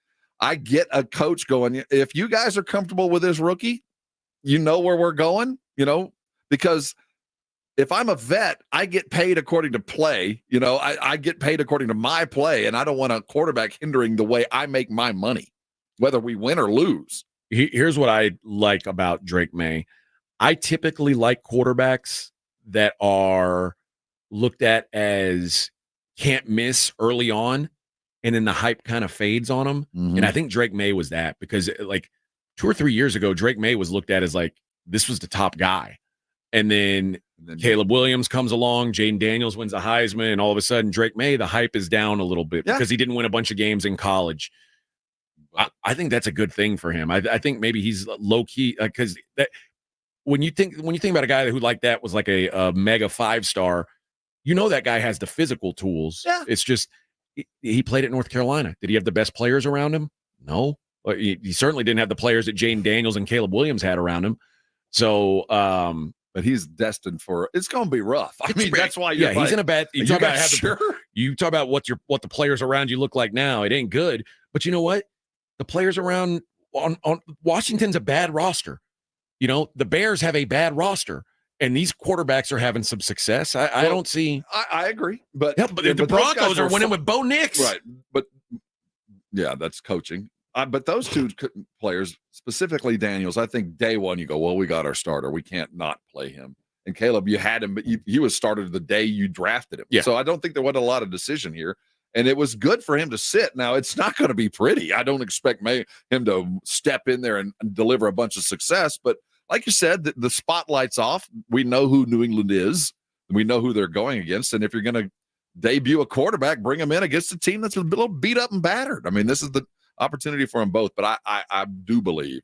I get a coach going, if you guys are comfortable with this rookie, where we're going, because if I'm a vet, I get paid according to play. I get paid according to my play, and I don't want a quarterback hindering the way I make my money, whether we win or lose. Here's what I like about Drake May. I typically like quarterbacks that are looked at as can't miss early on, and then the hype kind of fades on them. Mm-hmm. And I think Drake May was that, because like 2 or 3 years ago, Drake May was looked at as like, this was the top guy. And then Caleb Williams comes along, Jaden Daniels wins a Heisman, and all of a sudden Drake May, the hype is down a little bit because he didn't win a bunch of games in college. I think that's a good thing for him. I think maybe he's low key, because when you think about a guy who like that was like a mega 5-star, that guy has the physical tools. Yeah. It's just he played at North Carolina. Did he have the best players around him? No. He certainly didn't have the players that Jaden Daniels and Caleb Williams had around him. So, but he's destined for it's going to be rough. I mean, that's why he's in a bad. You talk about what the players around you look like now. It ain't good. But you know what? The players around on Washington's a bad roster. The Bears have a bad roster, and these quarterbacks are having some success. I don't see. I agree, but the Broncos are winning with Bo Nix, right? But yeah, that's coaching. But those two players, specifically Daniels, I think day one you go, well, we got our starter. We can't not play him. And Caleb, you had him, but he was started the day you drafted him. Yeah. So I don't think there wasn't a lot of decision here. And it was good for him to sit. Now, it's not going to be pretty. I don't expect him to step in there and deliver a bunch of success. But like you said, the spotlight's off. We know who New England is. We know who they're going against. And if you're going to debut a quarterback, bring him in against a team that's a little beat up and battered. I mean, this is the opportunity for them both, but I do believe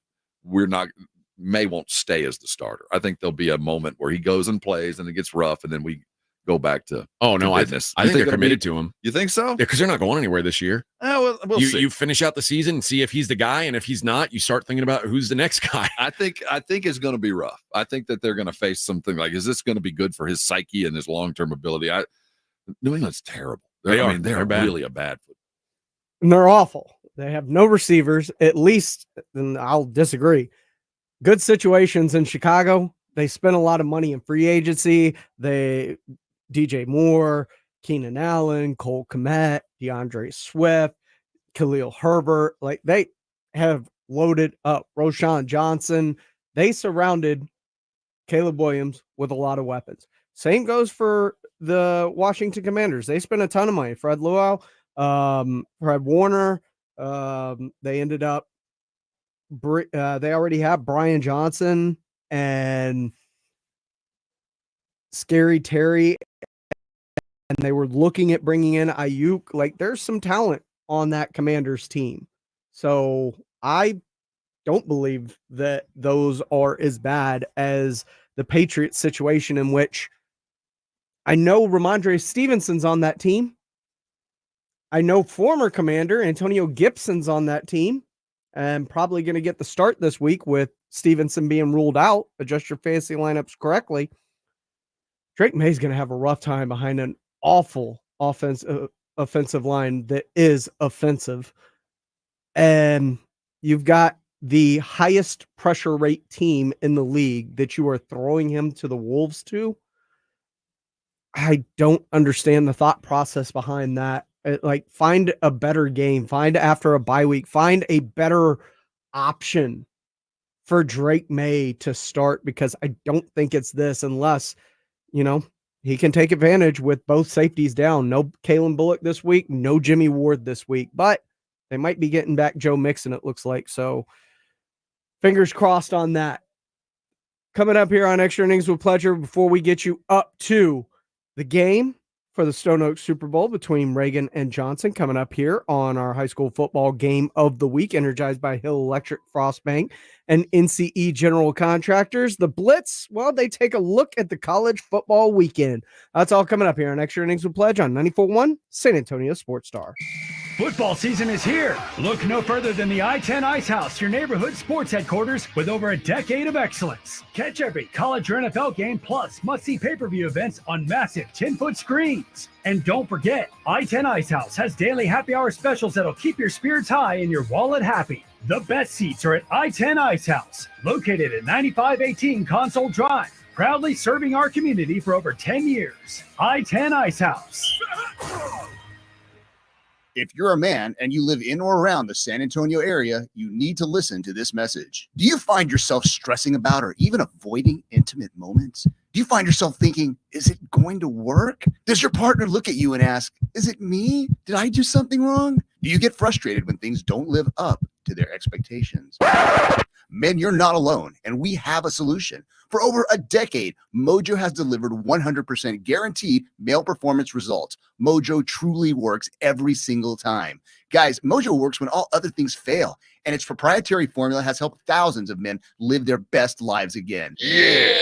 May won't stay as the starter. I think there'll be a moment where he goes and plays and it gets rough, and then we go back to business. I think they're committed to him. You think so? Yeah, because they're not going anywhere this year. We'll see. You finish out the season and see if he's the guy, and if he's not, you start thinking about who's the next guy. I think it's going to be rough. I think that they're going to face something like, is this going to be good for his psyche and his long-term ability? New England's terrible. They're really a bad foot. And they're awful. They have no receivers, at least, and I'll disagree. Good situations in Chicago. They spent a lot of money in free agency. DJ Moore, Keenan Allen, Cole Kmet, DeAndre Swift, Khalil Herbert. Like, they have loaded up. Roshan Johnson. They surrounded Caleb Williams with a lot of weapons. Same goes for the Washington Commanders. They spent a ton of money. Fred Luau, Fred Warner. They ended up, they already have Brian Johnson and Scary Terry, and they were looking at bringing in Ayuk. Like, there's some talent on that Commanders team. So I don't believe that those are as bad as the Patriots situation, in which I know Ramondre Stevenson's on that team. I know former Commander Antonio Gibson's on that team, and probably going to get the start this week with Stevenson being ruled out. Adjust your fantasy lineups correctly. Drake May's going to have a rough time behind an awful offensive line that is offensive. And you've got the highest pressure rate team in the league that you are throwing him to the Wolves to. I don't understand the thought process behind that. Like, find a better game, find after a bye week, find a better option for Drake May to start, because I don't think it's this, unless, he can take advantage with both safeties down. No Kalen Bullock this week, no Jimmy Ward this week, but they might be getting back Joe Mixon, it looks like. So fingers crossed on that. Coming up here on Extra Innings with Pleasure, before we get you up to the game for the Stone Oak Super Bowl between Reagan and Johnson coming up here on our high school football game of the week, energized by Hill Electric, Frostbank, and NCE General Contractors. The Blitz, well, they take a look at the college football weekend. That's all coming up here on Extra Innings with Pledge on 94.1 San Antonio Sports Star. Football season is here. Look no further than the I-10 Ice House, your neighborhood sports headquarters with over a decade of excellence. Catch every college or NFL game plus must-see pay-per-view events on massive 10-foot screens. And don't forget, I-10 Ice House has daily happy hour specials that'll keep your spirits high and your wallet happy. The best seats are at I-10 Ice House, located at 9518 Console Drive, proudly serving our community for over 10 years. I-10 Ice House. If you're a man and you live in or around the San Antonio area, you need to listen to this message. Do you find yourself stressing about or even avoiding intimate moments? Do you find yourself thinking, is it going to work? Does your partner look at you and ask, is it me? Did I do something wrong? Do you get frustrated when things don't live up to their expectations? Men, you're not alone, and we have a solution. For over a decade, Mojo has delivered 100% guaranteed male performance results. Mojo truly works every single time. Guys, Mojo works when all other things fail, and its proprietary formula has helped thousands of men live their best lives again. Yeah!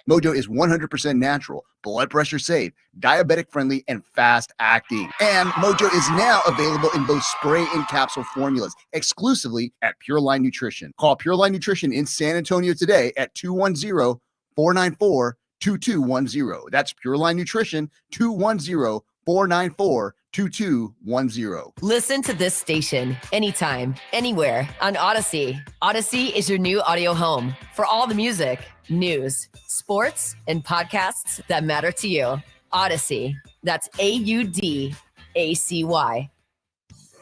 Mojo is 100% natural, blood pressure safe, diabetic friendly, and fast acting. And Mojo is now available in both spray and capsule formulas, exclusively at Pure Line Nutrition. Call Pure Line Nutrition in San Antonio today at 210-494-2210. That's Pure Line Nutrition, 210-494-2210. Listen to this station anytime, anywhere on Odyssey. Odyssey is your new audio home for all the music, news, sports, and podcasts that matter to you. Odyssey. That's AUDACY.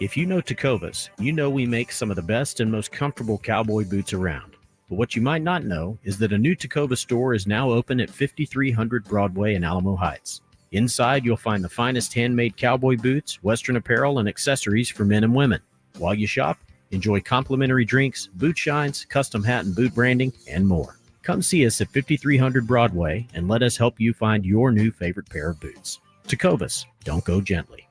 If you know Tecovas, you know we make some of the best and most comfortable cowboy boots around. But what you might not know is that a new Tecovas store is now open at 5300 Broadway in Alamo Heights. Inside, you'll find the finest handmade cowboy boots, Western apparel, and accessories for men and women. While you shop, enjoy complimentary drinks, boot shines, custom hat and boot branding, and more. Come see us at 5300 Broadway and let us help you find your new favorite pair of boots. Tecovas, don't go gently.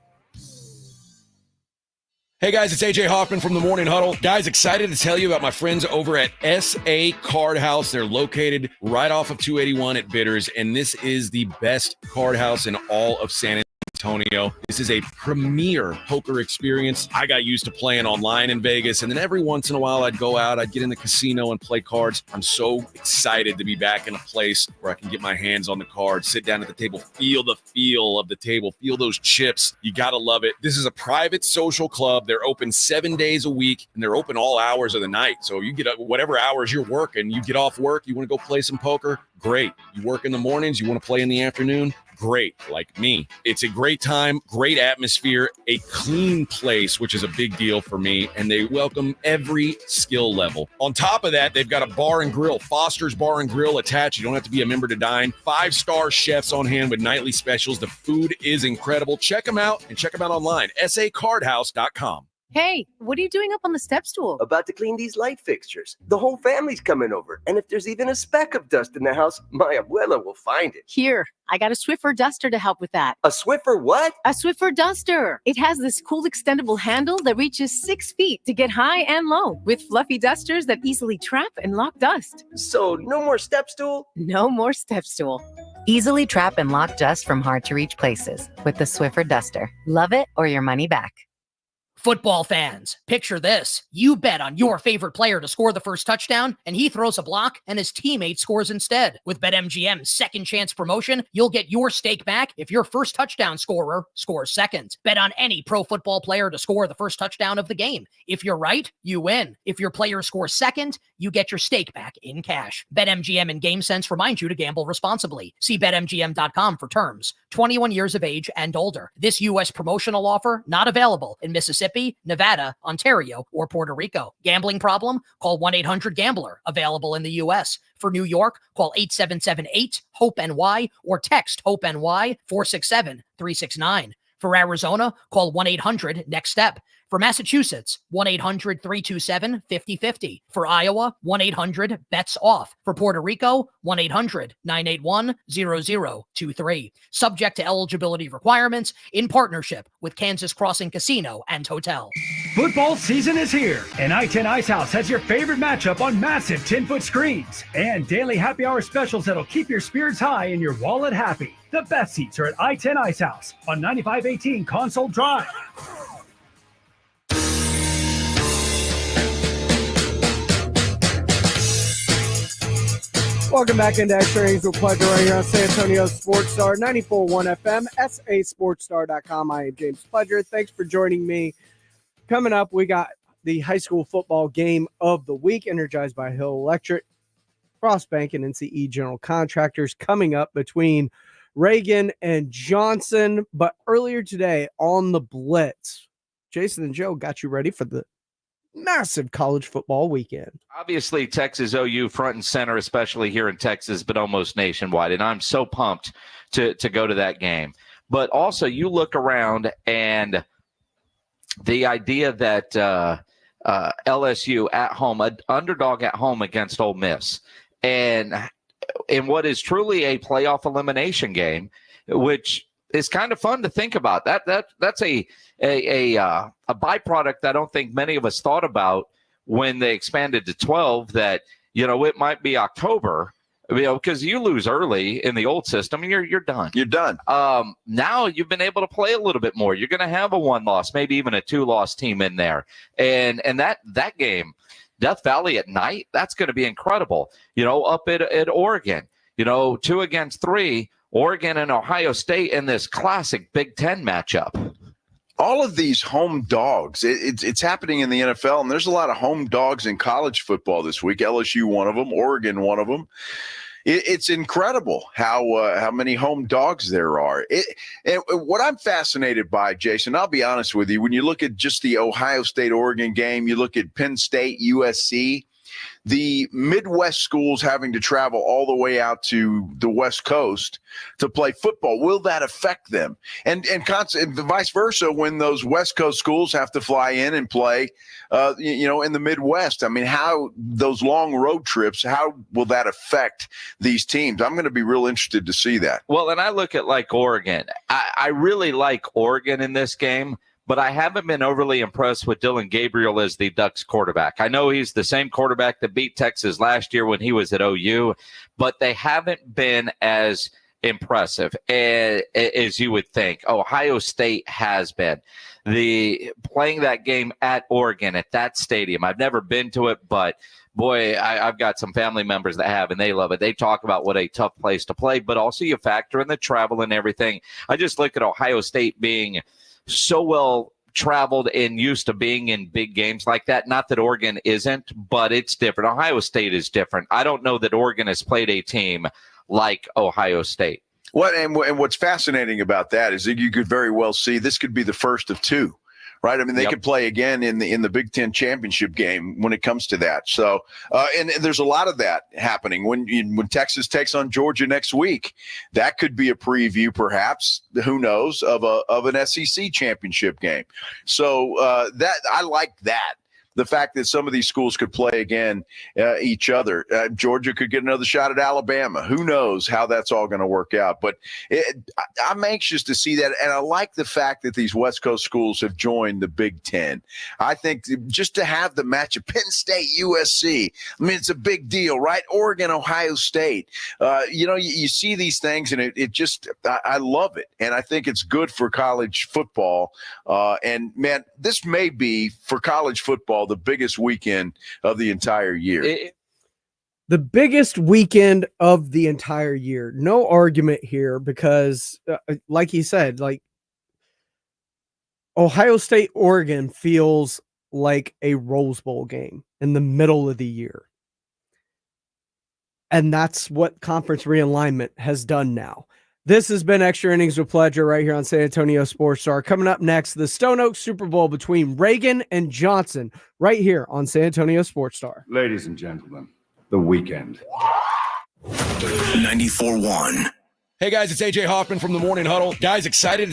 Hey guys, it's AJ Hoffman from the Morning Huddle. Guys, excited to tell you about my friends over at SA Card House. They're located right off of 281 at Bitters, and this is the best card house in all of San Antonio. This is a premier poker experience. I got used to playing online in Vegas, and then every once in a while I'd go out, I'd get in the casino and play cards. I'm so excited to be back in a place where I can get my hands on the cards, sit down at the table, feel the feel of the table, feel those chips. You gotta love it. This is a private social club. They're open 7 days a week, and they're open all hours of the night. So you get up whatever hours you're working, you get off work, you want to go play some poker, great. You work in the mornings, you want to play in the afternoon, great, like me. It's a great time, great atmosphere, a clean place, which is a big deal for me, and they welcome every skill level. On top of that, they've got a bar and grill, Foster's Bar and Grill attached. You don't have to be a member to dine. 5-star chefs on hand with nightly specials. The food is incredible. Check them out and check them out online, sacardhouse.com. Hey, what are you doing up on the step stool? About to clean these light fixtures. The whole family's coming over. And if there's even a speck of dust in the house, my abuela will find it. Here, I got a Swiffer duster to help with that. A Swiffer what? A Swiffer duster. It has this cool extendable handle that reaches 6 feet to get high and low, with fluffy dusters that easily trap and lock dust. So no more step stool? No more step stool. Easily trap and lock dust from hard-to-reach places with the Swiffer duster. Love it or your money back. Football fans, picture this. You bet on your favorite player to score the first touchdown, and he throws a block, and his teammate scores instead. With BetMGM's second chance promotion, you'll get your stake back if your first touchdown scorer scores second. Bet on any pro football player to score the first touchdown of the game. If you're right, you win. If your player scores second, you get your stake back in cash. BetMGM and GameSense remind you to gamble responsibly. See BetMGM.com for terms. 21 years of age and older. This U.S. promotional offer not available in Mississippi, Nevada, Ontario, or Puerto Rico. Gambling problem? Call 1-800-GAMBLER. Available in the U.S. For New York, call 877-8-HOPE-NY or text HOPE-NY 467-369. For Arizona, call 1-800-NEXT-STEP. For Massachusetts, 1-800-327-5050. For Iowa, 1-800-BETS-OFF. For Puerto Rico, 1-800-981-0023. Subject to eligibility requirements, in partnership with Kansas Crossing Casino and Hotel. Football season is here, and I-10 Ice House has your favorite matchup on massive 10-foot screens and daily happy hour specials that'll keep your spirits high and your wallet happy. The best seats are at I-10 Ice House on 9518 Console Drive. Welcome back into Extra Innings with Pleasure right here on San Antonio Sports Star, 94.1 FM, sasportstar.com. I am James Pleasure. Thanks for joining me. Coming up, we got the high school football game of the week, energized by Hill Electric, Frost Bank, and NCE General Contractors, coming up between Reagan and Johnson. But earlier today on the Blitz, Jason and Joe got you ready for the massive college football weekend. Obviously, Texas OU front and center, especially here in Texas, but almost nationwide. And I'm so pumped to go to that game. But also, you look around and the idea that LSU at home, an underdog at home against Ole Miss, and in what is truly a playoff elimination game, which is kind of fun to think about. That's a byproduct I don't think many of us thought about when they expanded to 12, that, it might be October, because you lose early in the old system and you're done. You're done. Now you've been able to play a little bit more. You're going to have a 1-loss, maybe even a 2-loss team in there. And that game, Death Valley at night, that's going to be incredible. Up at Oregon, 2 against 3, Oregon and Ohio State in this classic Big Ten matchup. All of these home dogs, it's happening in the NFL, and there's a lot of home dogs in college football this week. LSU, one of them, Oregon, one of them. It's incredible how many home dogs there are. What I'm fascinated by, Jason, I'll be honest with you, when you look at just the Ohio State-Oregon game, you look at Penn State, USC, the Midwest schools having to travel all the way out to the West Coast to play football, will that affect them? And vice versa, when those West Coast schools have to fly in and play, in the Midwest. I mean, how those long road trips, how will that affect these teams? I'm going to be real interested to see that. Well, and I look at Oregon. I really like Oregon in this game, but I haven't been overly impressed with Dylan Gabriel as the Ducks quarterback. I know he's the same quarterback that beat Texas last year when he was at OU, but they haven't been as impressive as you would think. Ohio State has been. Playing that game at Oregon, at that stadium, I've never been to it, but boy, I've got some family members that have, and they love it. They talk about what a tough place to play, but also you factor in the travel and everything. I just look at Ohio State being so well traveled and used to being in big games like that. Not that Oregon isn't, but it's different. Ohio State is different. I don't know that Oregon has played a team like Ohio State. What's fascinating about that is that you could very well see this could be the first of 2. Right. I mean, they could play again in the Big Ten championship game when it comes to that. So and there's a lot of that happening when Texas takes on Georgia next week. That could be a preview, perhaps, who knows, of an SEC championship game. So that I like that. The fact that some of these schools could play again each other. Georgia could get another shot at Alabama. Who knows how that's all going to work out. But I'm anxious to see that. And I like the fact that these West Coast schools have joined the Big Ten. I think just to have the matchup, Penn State, USC, I mean, it's a big deal, right? Oregon, Ohio State. You see these things, and it just I love it. And I think it's good for college football. And, man, this may be, for college football, the biggest weekend of the entire year. The biggest weekend of the entire year. No argument here, because like he said, Ohio State, Oregon feels like a Rose Bowl game in the middle of the year. And that's what conference realignment has done now. This has been Extra Innings with Pleasure right here on San Antonio Sports Star. Coming up next, the Stone Oak Super Bowl between Reagan and Johnson right here on San Antonio Sports Star. Ladies and gentlemen, the weekend. 94.1. Hey guys, it's AJ Hoffman from the Morning Huddle. Guys, excited to